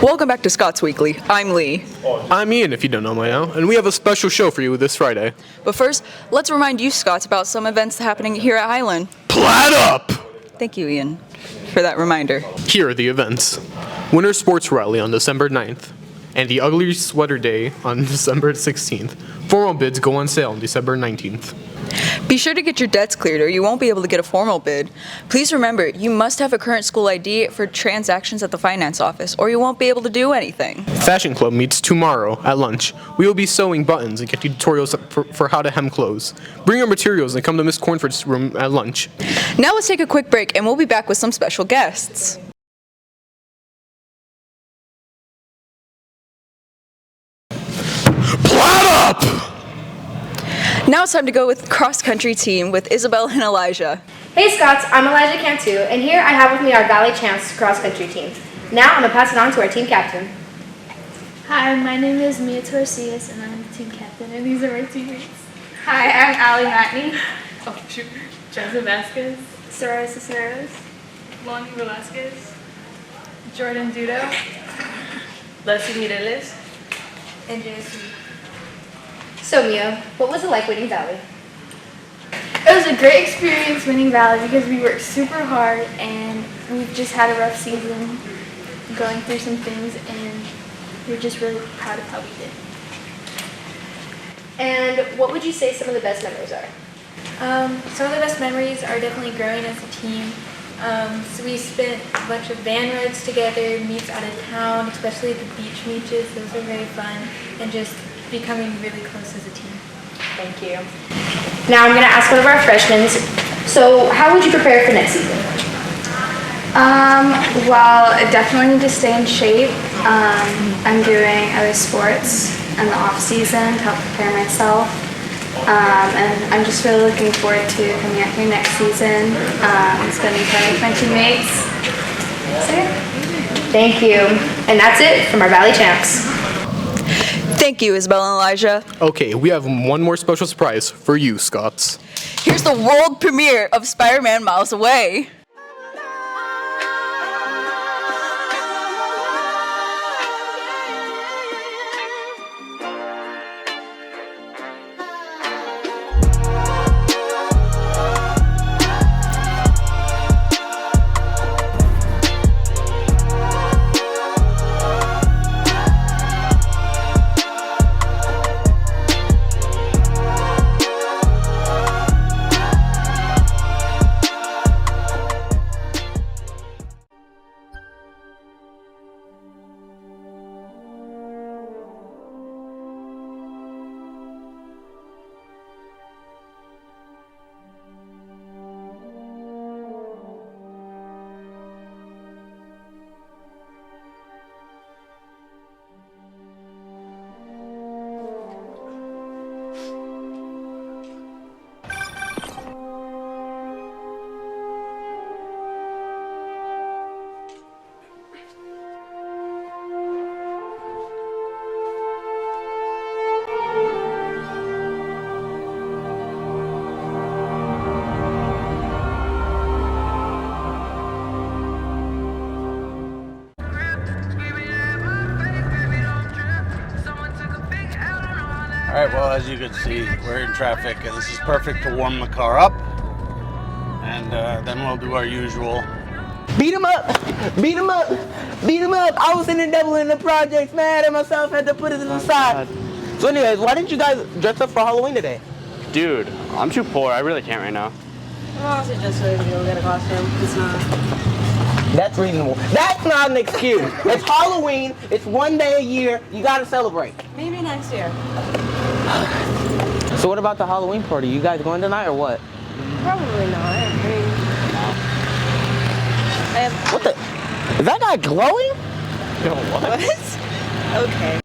Welcome back to Scots Weekly. I'm Lee. I'm Ian, if you don't know by now, and we have a special show for you this Friday. But first, let's remind you Scots about some events happening here at Highland. Plaid up! Thank you, Ian, for that reminder. Here are the events. Winter Sports Rally on December 9th, and the Ugly Sweater Day on December 16th. Formal bids go on sale on December 19th. Be sure to get your debts cleared or you won't be able to get a formal bid. Please remember, you must have a current school ID for transactions at the finance office or you won't be able to do anything. Fashion Club meets tomorrow at lunch. We will be sewing buttons and get tutorials for how to hem clothes. Bring your materials and come to Miss Cornford's room at lunch. Now let's take a quick break and we'll be back with some special guests. Plaid up! Now it's time to go with cross-country team with Isabel and Elijah. Hey Scots, I'm Elijah Cantu, and here I have with me our Valley Champs cross-country team. Now I'm going to pass it on to our team captain. Hi, my name is Mia Torcias, and I'm the team captain, and these are my teammates. Hi, I'm Allie Matney. Oh, shoot. Joseph Vasquez. Soraya Cisneros. Lonnie Velasquez. Jordan Dudo. Leslie Mireles. And Jesse. So Mia, what was it like winning Valley? It was a great experience winning Valley because we worked super hard, and we've just had a rough season going through some things, and we're just really proud of how we did. And what would you say some of the best memories are? Some of the best memories are definitely growing as a team. So we spent a bunch of van rides together, meets out of town, especially the beach meets. Those were very fun, and just becoming really close as a team. Thank you. Now I'm going to ask one of our freshmen. So how would you prepare for next season? Well, I definitely need to stay in shape. I'm doing other sports in the off season to help prepare myself. And I'm just really looking forward to coming out here next season and spending time with my teammates. So, yeah. Thank you. And that's it from our Valley Champs. Thank you, Isabel and Elijah. Okay, we have one more special surprise for you, Scots. Here's the world premiere of Spider-Man Miles Away. Alright, well, as you can see, we're in traffic, and this is perfect to warm the car up. And then we'll do our usual. Beat him up! Beat him up! Beat him up! I was in the devil in the projects, mad at myself, had to put it to the side. So anyways, why didn't you guys dress up for Halloween today? Dude, I'm too poor. I really can't right now. Well, I suggest we go get a costume. It's not. That's reasonable. That's not an excuse. It's Halloween. It's one day a year. You gotta celebrate. Maybe next year. So what about the Halloween party? You guys going tonight or what? Probably not. I mean, What the? Is that guy glowing? Yo, what? Okay.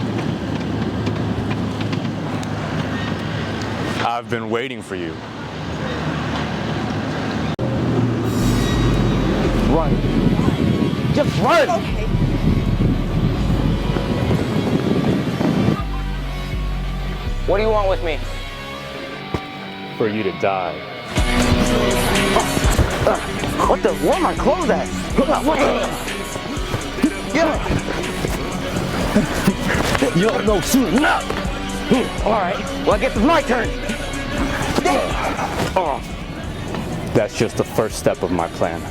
I've been waiting for you. Run. Just run. Okay. What do you want with me? For you to die. What the? Where are my clothes at? Yeah. You don't know soon enough. All right. Well, I guess it's my turn. That's just the first step of my plan.